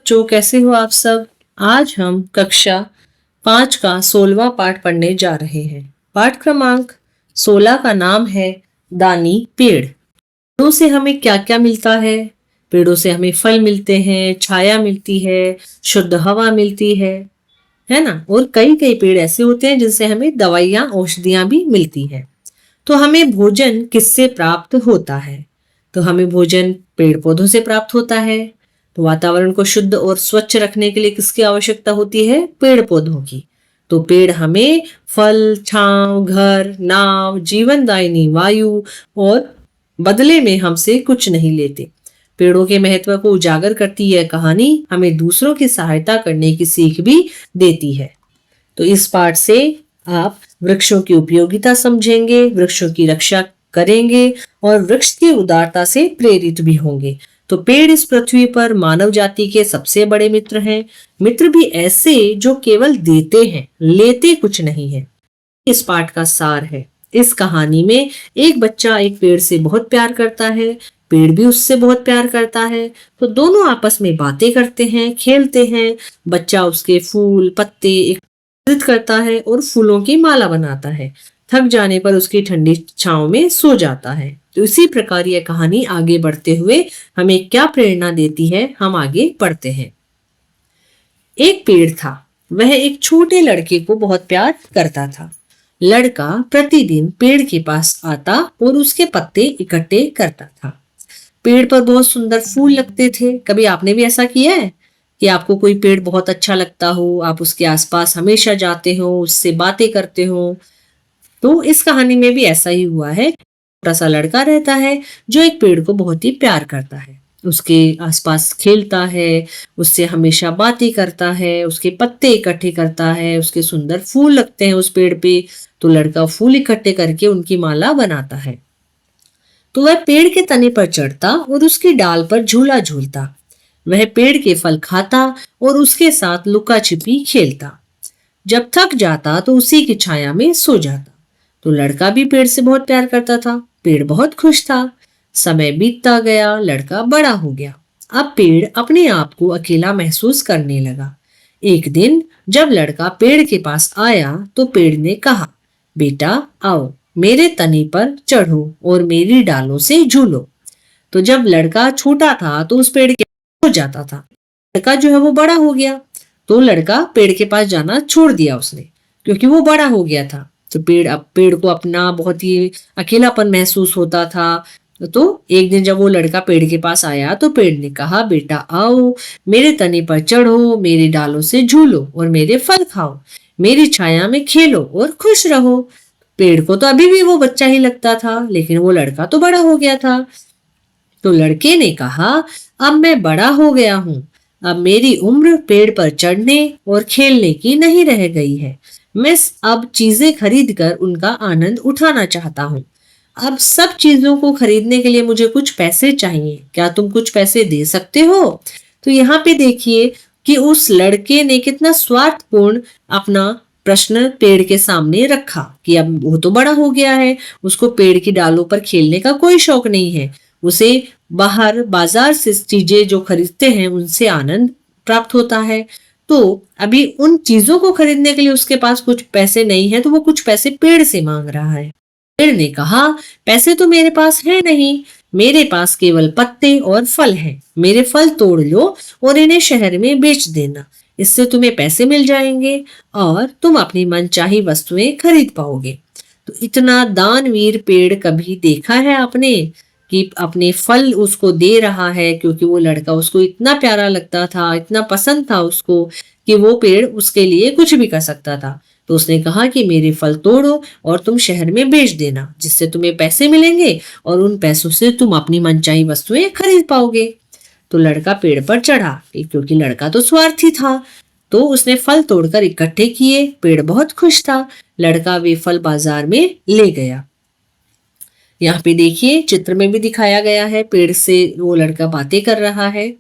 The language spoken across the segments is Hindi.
बच्चों, कैसे हो आप सब। आज हम कक्षा 5 का 16वां पाठ पढ़ने जा रहे हैं। पाठ क्रमांक 16 का नाम है दानी पेड़। पेड़ों से हमें क्या क्या मिलता है। पेड़ों से हमें फल मिलते हैं, छाया मिलती है, शुद्ध हवा मिलती है ना। और कई कई पेड़ ऐसे होते हैं जिनसे हमें दवाइयाँ औषधियाँ भी मिलती हैं। तो हमें भोजन किससे प्राप्त होता है। तो हमें भोजन पेड़ पौधों से प्राप्त होता है। तो वातावरण को शुद्ध और स्वच्छ रखने के लिए किसकी आवश्यकता होती है, पेड़ पौधों की। तो पेड़ हमें फल, छांव, घर, नाव, जीवनदायिनी वायु और बदले में हमसे कुछ नहीं लेते। पेड़ों के महत्व को उजागर करती यह कहानी हमें दूसरों की सहायता करने की सीख भी देती है। तो इस पाठ से आप वृक्षों की उपयोगिता समझेंगे, वृक्षों की रक्षा करेंगे और वृक्ष की उदारता से प्रेरित भी होंगे। तो पेड़ इस पृथ्वी पर मानव जाति के सबसे बड़े मित्र हैं। मित्र भी ऐसे जो केवल देते हैं, लेते कुछ नहीं है। इस पाठ का सार है। इस कहानी में एक बच्चा एक पेड़ से बहुत प्यार करता है, पेड़ भी उससे बहुत प्यार करता है। तो दोनों आपस में बातें करते हैं, खेलते हैं। बच्चा उसके फूल पत्ते एकत्रित करता है और फूलों की माला बनाता है। थक जाने पर उसकी ठंडी छांव में सो जाता है। तो इसी प्रकार यह कहानी आगे बढ़ते हुए हमें क्या प्रेरणा देती है, हम आगे पढ़ते हैं। एक पेड़ था, वह एक छोटे लड़के को बहुत प्यार करता था। लड़का प्रतिदिन पेड़ के पास आता और उसके पत्ते इकट्ठे करता था। पेड़ पर बहुत सुंदर फूल लगते थे। कभी आपने भी ऐसा किया है कि आपको कोई पेड़ बहुत अच्छा लगता हो, आप उसके आसपास हमेशा जाते हो, उससे बातें करते हो। तो इस कहानी में भी ऐसा ही हुआ है। छोटा सा लड़का रहता है जो एक पेड़ को बहुत ही प्यार करता है, उसके आसपास खेलता है, उससे हमेशा बातें करता है, उसके पत्ते इकट्ठे करता है, उसके सुंदर फूल लगते हैं उस पेड़ पे। तो लड़का फूल इकट्ठे करके उनकी माला बनाता है। तो वह पेड़ के तने पर चढ़ता और उसकी डाल पर झूला झूलता। वह पेड़ के फल खाता और उसके साथ लुका छिपी खेलता। जब थक जाता तो उसी की छाया में सो जाता। तो लड़का भी पेड़ से बहुत प्यार करता था। पेड़ बहुत खुश था। समय बीतता गया, लड़का बड़ा हो गया। अब पेड़ अपने आप को अकेला महसूस करने लगा। एक दिन जब लड़का पेड़ के पास आया तो पेड़ ने कहा, बेटा आओ, मेरे तने पर चढ़ो और मेरी डालों से झूलो। तो जब लड़का छोटा था तो उस पेड़ के हो जाता था। लड़का जो है वो बड़ा हो गया। तो लड़का पेड़ के पास जाना छोड़ दिया उसने, क्योंकि वो बड़ा हो गया था। तो पेड़ को अपना बहुत ही अकेलापन महसूस होता था। तो एक दिन जब वो लड़का पेड़ के पास आया तो पेड़ ने कहा, बेटा आओ, मेरे तने पर चढ़ो, मेरी डालों से झूलो और मेरे फल खाओ, मेरी छाया में खेलो और खुश रहो। पेड़ को तो अभी भी वो बच्चा ही लगता था, लेकिन वो लड़का तो बड़ा हो गया था। तो लड़के ने कहा, अब मैं बड़ा हो गया हूं, अब मेरी उम्र पेड़ पर चढ़ने और खेलने की नहीं रह गई है। मैं अब चीजें खरीद कर उनका आनंद उठाना चाहता हूँ। अब सब चीजों को खरीदने के लिए मुझे कुछ पैसे चाहिए, क्या तुम कुछ पैसे दे सकते हो। तो यहाँ पे देखिए कि उस लड़के ने कितना स्वार्थपूर्ण अपना प्रश्न पेड़ के सामने रखा कि अब वो तो बड़ा हो गया है, उसको पेड़ की डालों पर खेलने का कोई शौक नहीं है। उसे बाहर बाजार से चीजें जो खरीदते हैं उनसे आनंद प्राप्त होता है। तो अभी उन चीजों को खरीदने के लिए उसके पास कुछ पैसे नहीं है, तो वो कुछ पैसे पेड़ से मांग रहा है। पेड़ ने कहा, पैसे तो मेरे पास है नहीं, मेरे पास केवल पत्ते और फल हैं। मेरे फल तोड़ लो और इन्हें शहर में बेच देना, इससे तुम्हें पैसे मिल जाएंगे और तुम अपनी मनचाही वस्तुएं खरीद पाओगे। तो इतना दानवीर पेड़ कभी देखा है आपने कि अपने फल उसको दे रहा है, क्योंकि वो लड़का उसको इतना प्यारा लगता था, इतना पसंद था उसको कि वो पेड़ उसके लिए कुछ भी कर सकता था। तो उसने कहा कि मेरे फल तोड़ो और तुम शहर में बेच देना, जिससे तुम्हें पैसे मिलेंगे और उन पैसों से तुम अपनी मनचाही वस्तुएं खरीद पाओगे। तो लड़का पेड़ पर चढ़ा, क्योंकि लड़का तो स्वार्थी था। तो उसने फल तोड़कर इकट्ठे किए। पेड़ बहुत खुश था। लड़का वे फल बाजार में ले गया। यहाँ पे देखिए चित्र में भी दिखाया गया है, पेड़ से वो लड़का बातें कर रहा है।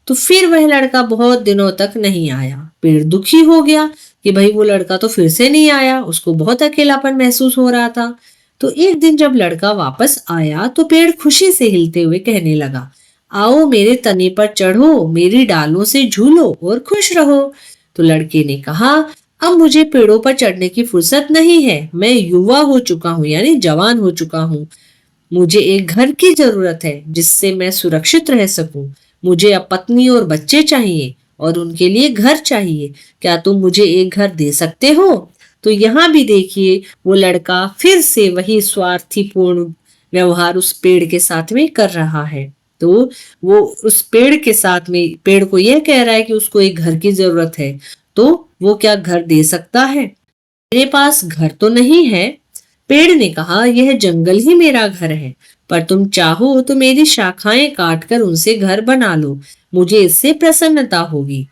तो फिर वह लड़का बहुत दिनों तक नहीं आया। पेड़ दुखी हो गया कि भाई वो लड़का तो फिर से नहीं आया, उसको बहुत अकेलापन महसूस हो रहा था। तो एक दिन जब लड़का वापस आया तो पेड़ खुशी से हिलते हुए कहने लगा, आओ मेरे तने पर चढ़ो, मेरी डालों से झूलो और खुश रहो। तो लड़के ने कहा, अब मुझे पेड़ों पर चढ़ने की फुर्सत नहीं है, मैं युवा हो चुका हूँ यानी जवान हो चुका हूँ। मुझे एक घर की जरूरत है जिससे मैं सुरक्षित रह सकूं। मुझे अब पत्नी और बच्चे चाहिए और उनके लिए घर चाहिए। क्या तुम मुझे एक घर दे सकते हो? तो यहाँ भी देखिए, वो लड़का फिर से वही स्वार्थीपूर्ण व्यवहार उस पेड़ के साथ में कर रहा है। तो वो उस पेड़ के साथ में पेड़ को यह कह रहा है कि उसको एक घर की जरूरत है, तो वो क्या घर दे सकता है? मेरे पास घर तो नहीं है। पेड़ ने कहा, यह जंगल ही मेरा घर है, पर तुम चाहो तो मेरी शाखाएं काटकर उनसे घर बना लो, मुझे इससे प्रसन्नता होगी।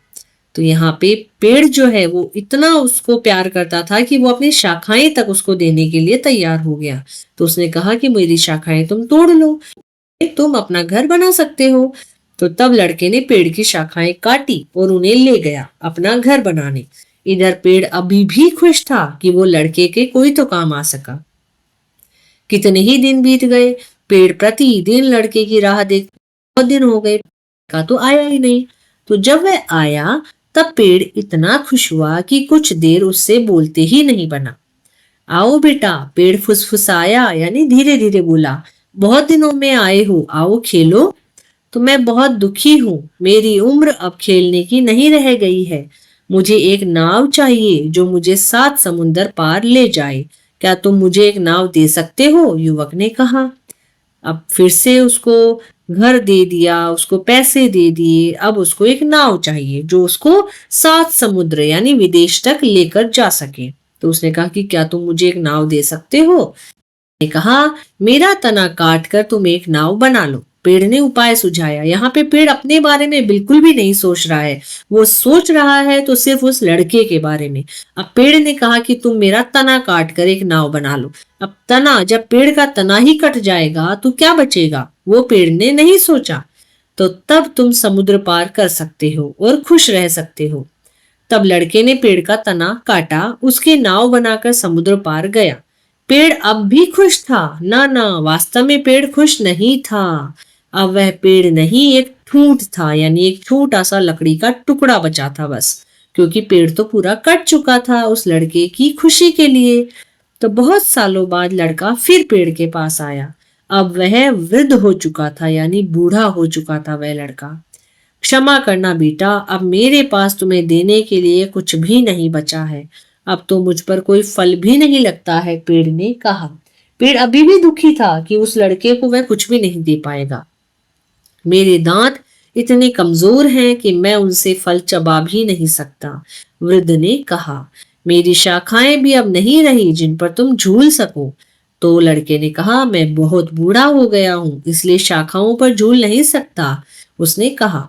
तो यहाँ पे पेड़ जो है वो इतना उसको प्यार करता था कि वो अपनी शाखाएं तक उसको देने के लिए तैयार हो गया। तो उसने कहा कि मेरी शाखाएं तुम तोड़ लो, तुम अपना घर बना सकते हो। तो तब लड़के ने पेड़ की शाखाएं काटी और उन्हें ले गया अपना घर बनाने। इधर पेड़ अभी भी खुश था कि वो लड़के के कोई तो काम आ सका। कितने ही दिन बीत गए, पेड़ प्रतिदिन लड़के की राह देख, बहुत दिन हो गए, का तो आया ही नहीं। तो जब वह आया तब पेड़ इतना खुश हुआ कि कुछ देर उससे बोलते ही नहीं बना। आओ बेटा, पेड़ फुसफुसाया यानी धीरे धीरे बोला, बहुत दिनों में आए हो, आओ खेलो। तो मैं बहुत दुखी हूँ, मेरी उम्र अब खेलने की नहीं रह गई है। मुझे एक नाव चाहिए जो मुझे 7 समुंदर पार ले जाए। क्या तुम मुझे एक नाव दे सकते हो? युवक ने कहा। अब फिर से उसको घर दे दिया, उसको पैसे दे दिए, अब उसको एक नाव चाहिए जो उसको 7 समुद्र यानी विदेश तक लेकर जा सके। तो उसने कहा कि क्या तुम मुझे एक नाव दे सकते हो? ने कहा, मेरा तना काट कर तुम एक नाव बना लो। पेड़ ने उपाय सुझाया। यहाँ पे पेड़ अपने बारे में बिल्कुल भी नहीं सोच रहा है, वो सोच रहा है तो सिर्फ उस लड़के के बारे में। अब पेड़ ने कहा कि तुम मेरा तना काट कर एक नाव बना लो। अब तना, जब पेड़ का तना ही कट जाएगा तो क्या बचेगा, वो पेड़ ने नहीं सोचा। तो तब तुम समुद्र पार कर सकते हो और खुश रह सकते हो। तब लड़के ने पेड़ का तना काटा, उसकी नाव बनाकर समुद्र पार गया। पेड़ अब भी खुश था? ना ना, वास्तव में पेड़ खुश नहीं था। अब वह पेड़ नहीं, एक ठूंठ था यानी एक छोटा सा लकड़ी का टुकड़ा बचा था बस, क्योंकि पेड़ तो पूरा कट चुका था उस लड़के की खुशी के लिए। तो बहुत सालों बाद लड़का फिर पेड़ के पास आया। अब वह वृद्ध हो चुका था यानी बूढ़ा हो चुका था वह लड़का। क्षमा करना बेटा, अब मेरे पास तुम्हें देने के लिए कुछ भी नहीं बचा है। अब तो मुझ पर कोई फल भी नहीं लगता है, पेड़ ने कहा। पेड़ अभी भी दुखी था कि उस लड़के को वह कुछ भी नहीं दे पाएगा। मेरे दांत इतने कमजोर हैं कि मैं उनसे फल चबा भी नहीं सकता, वृद्ध ने कहा। मेरी शाखाएं भी अब नहीं रही जिन पर तुम झूल सको। तो लड़के ने कहा, मैं बहुत बूढ़ा हो गया हूं, इसलिए शाखाओं पर झूल नहीं सकता, उसने कहा।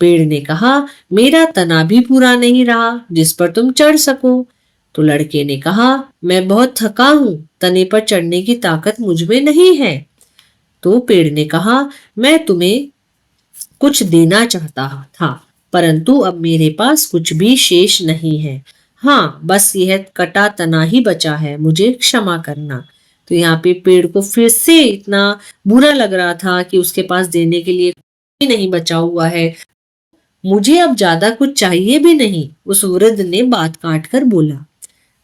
पेड़ ने कहा, मेरा तना भी पूरा नहीं रहा जिस पर तुम चढ़ सको। तो लड़के ने कहा, मैं बहुत थका हूं, तने पर चढ़ने की ताकत मुझ में नहीं है। तो पेड़ ने कहा, मैं तुम्हें कुछ देना चाहता था, परंतु अब मेरे पास कुछ भी शेष नहीं है। हाँ, बस यह कटा तना ही बचा है, मुझे क्षमा करना। तो यहाँ पे पेड़ को फिर से इतना बुरा लग रहा था कि उसके पास देने के लिए कुछ भी नहीं बचा हुआ है। मुझे अब ज्यादा कुछ चाहिए भी नहीं, उस वृद्ध ने बात काट कर बोला।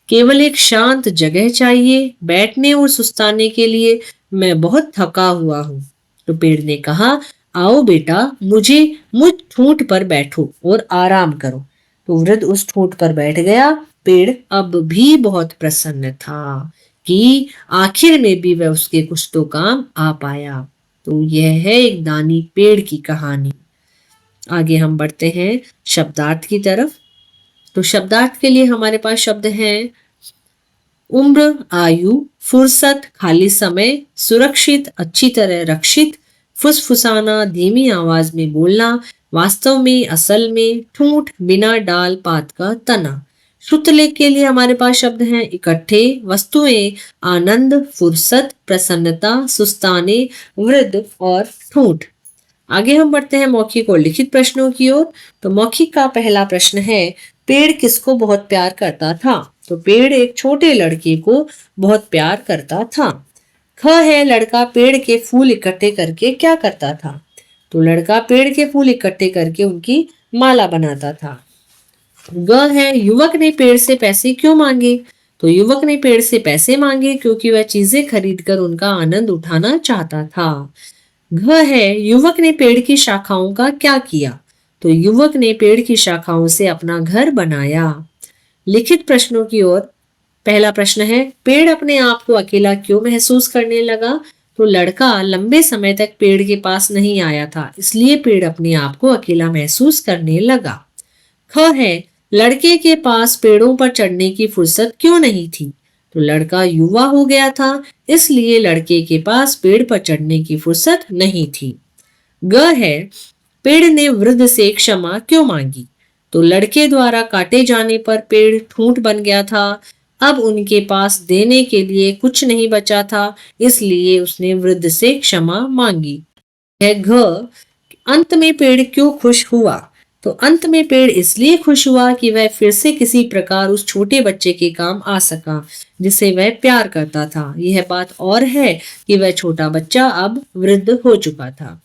केवल एक शांत जगह चाहिए बैठने और सुस्ताने के लिए, मैं बहुत थका हुआ हूँ। तो पेड़ ने कहा, आओ बेटा, मुझ ठूंठ पर बैठो और आराम करो। तो वृद्ध उस ठूंठ पर बैठ गया। पेड़ अब भी बहुत प्रसन्न था कि आखिर में भी वह उसके कुछ तो काम आ पाया। तो यह है एक दानी पेड़ की कहानी। आगे हम बढ़ते हैं शब्दार्थ की तरफ। तो शब्दार्थ के लिए हमारे पास शब्द हैं उम्र, आयु, फुर्सत, खाली समय, सुरक्षित, अच्छी तरह रक्षित, फुसफुसाना, धीमी आवाज में बोलना, वास्तव में, असल में, ठूंठ, बिना डाल पात का तना। श्रुतलेख के लिए हमारे पास शब्द हैं इकट्ठे, वस्तुएं, आनंद, फुर्सत, प्रसन्नता, सुस्ताने, वृद्ध और ठूंठ। आगे हम बढ़ते हैं मौखिक और लिखित प्रश्नों की ओर। तो मौखिक का पहला प्रश्न है, पेड़ किसको बहुत प्यार करता था? तो पेड़ एक छोटे लड़के को बहुत प्यार करता था। ख है, लड़का पेड़ के फूल इकट्ठे करके क्या करता था? तो लड़का पेड़ के फूल इकट्ठे करके उनकी माला बनाता था। ग है, युवक ने पेड़ से पैसे क्यों मांगे? तो युवक ने पेड़ से पैसे मांगे क्योंकि वह चीजें खरीदकर उनका आनंद उठाना चाहता था। घ है, युवक ने पेड़ की शाखाओं का क्या किया? तो युवक ने पेड़ की शाखाओं से अपना घर बनाया। लिखित प्रश्नों की ओर। पहला प्रश्न है, पेड़ अपने आप को अकेला क्यों महसूस करने लगा? तो लड़का लंबे समय तक पेड़ के पास नहीं आया था, इसलिए पेड़ अपने आप को अकेला महसूस करने लगा। ख है, लड़के के पास पेड़ों पर चढ़ने की फुर्सत क्यों नहीं थी? तो लड़का युवा हो गया था, इसलिए लड़के के पास पेड़ पर चढ़ने की फुर्सत नहीं थी। ग है, पेड़ ने वृद्ध से क्षमा क्यों मांगी? तो लड़के द्वारा काटे जाने पर पेड़ ठूंठ बन गया था, अब उनके पास देने के लिए कुछ नहीं बचा था, इसलिए उसने वृद्ध से क्षमा मांगी। है घ, अंत में पेड़ क्यों खुश हुआ? तो अंत में पेड़ इसलिए खुश हुआ कि वह फिर से किसी प्रकार उस छोटे बच्चे के काम आ सका जिसे वह प्यार करता था। यह बात और है कि वह छोटा बच्चा अब वृद्ध हो चुका था।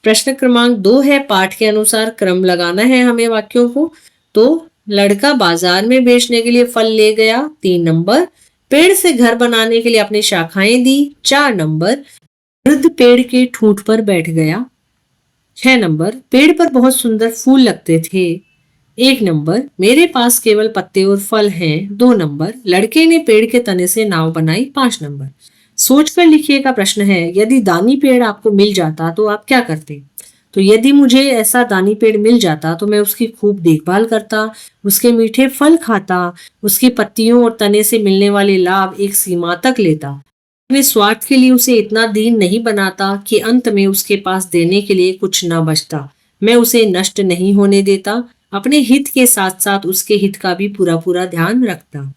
प्रश्न क्रमांक 2 है, पाठ के अनुसार क्रम लगाना है हमें वाक्यों को। तो लड़का बाजार में बेचने के लिए फल ले गया, 3 नंबर। पेड़ से घर बनाने के लिए अपनी शाखाएं दी, 4 नंबर। वृद्ध पेड़ के ठूंठ पर बैठ गया, 6 नंबर। पेड़ पर बहुत सुंदर फूल लगते थे, 1 नंबर। मेरे पास केवल पत्ते और फल हैं, 2 नंबर। लड़के ने पेड़ के तने से नाव बनाई, 5 नंबर। सोचकर लिखिए का प्रश्न है, यदि दानी पेड़ आपको मिल जाता तो आप क्या करते? तो यदि मुझे ऐसा दानी पेड़ मिल जाता तो मैं उसकी खूब देखभाल करता, उसके मीठे फल खाता, उसकी पत्तियों और तने से मिलने वाले लाभ एक सीमा तक लेता। मैं स्वार्थ के लिए उसे इतना दीन नहीं बनाता कि अंत में उसके पास देने के लिए कुछ न बचता। मैं उसे नष्ट नहीं होने देता, अपने हित के साथ साथ उसके हित का भी पूरा पूरा ध्यान रखता।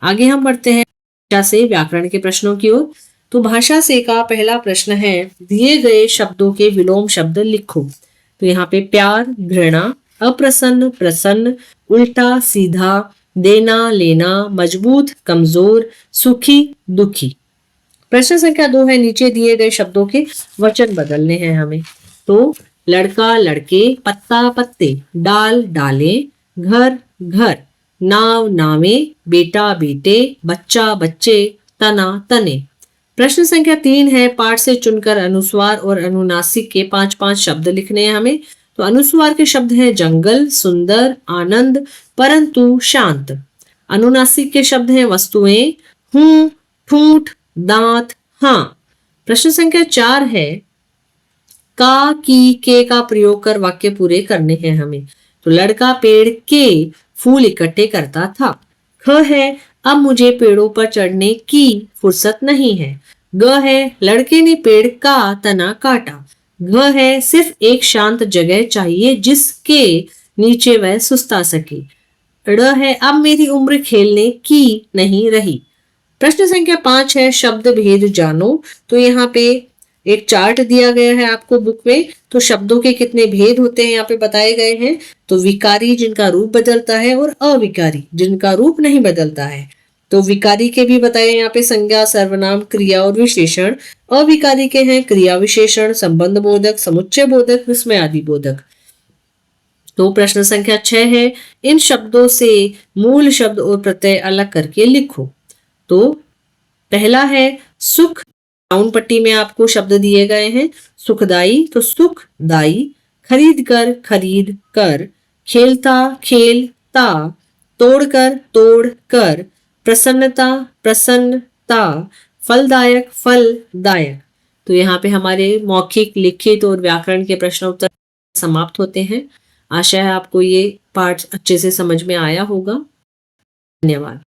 आगे हम बढ़ते हैं भाषा से व्याकरण के प्रश्नों की ओर। तो भाषा से का पहला प्रश्न है, दिए गए शब्दों के विलोम शब्द लिखो। तो यहाँ पे प्यार, घृणा, अप्रसन्न, प्रसन्न, उल्टा, सीधा, देना, लेना, मजबूत, कमजोर, सुखी, दुखी। प्रश्न संख्या 2 है, नीचे दिए गए शब्दों के वचन बदलने हैं हमें। तो लड़का, लड़के, पत्ता, पत्ते, डाल, डाले, घर, घर, नाव, नावे, बेटा, बेटे, बच्चा, बच्चे, तना, तने। प्रश्न संख्या 3 है, पाठ से चुनकर अनुस्वार और अनुनासिक के 5-5 शब्द लिखने हैं हमें। तो अनुस्वार के शब्द हैं जंगल, सुंदर, आनंद, परंतु, शांत। अनुनासिक के शब्द हैं वस्तुएं, हूं, ठूठ, दांत, हाँ। प्रश्न संख्या 4 है, का, की, के का प्रयोग कर वाक्य पूरे करने हैं हमें। तो लड़का पेड़ के फूल इकट्ठे करता था। ख है, अब मुझे पेड़ों पर चढ़ने की फुर्सत नहीं है। ग है, लड़के ने पेड़ का तना काटा। घ है, सिर्फ एक शांत जगह चाहिए जिसके नीचे वह सुस्ता सके। ड़ है, अब मेरी उम्र खेलने की नहीं रही। प्रश्न संख्या 5 है, शब्द भेद जानो। तो यहाँ पे एक चार्ट दिया गया है आपको बुक में। तो शब्दों के कितने भेद होते हैं यहाँ पे बताए गए हैं। तो विकारी जिनका रूप बदलता है और अविकारी जिनका रूप नहीं बदलता है। तो विकारी के भी बताए यहाँ पे संज्ञा, सर्वनाम, क्रिया और विशेषण। अविकारी के हैं क्रिया विशेषण, संबंध बोधक, समुच्चय बोधक, विस्मयादि बोधक। तो प्रश्न संख्या 6 है, इन शब्दों से मूल शब्द और प्रत्यय अलग करके लिखो। तो पहला है सुख, ब्राउन पट्टी में आपको शब्द दिए गए हैं। सुखदाई तो सुखदाई, खरीद कर, खरीद कर, खेलता, खेलता, तोड़कर, तोड़ कर, प्रसन्नता, प्रसन्नता, फलदायक, फलदायक। तो यहाँ पे हमारे मौखिक, लिखित और व्याकरण के प्रश्न उत्तर समाप्त होते हैं। आशा है आपको ये पाठ अच्छे से समझ में आया होगा। धन्यवाद।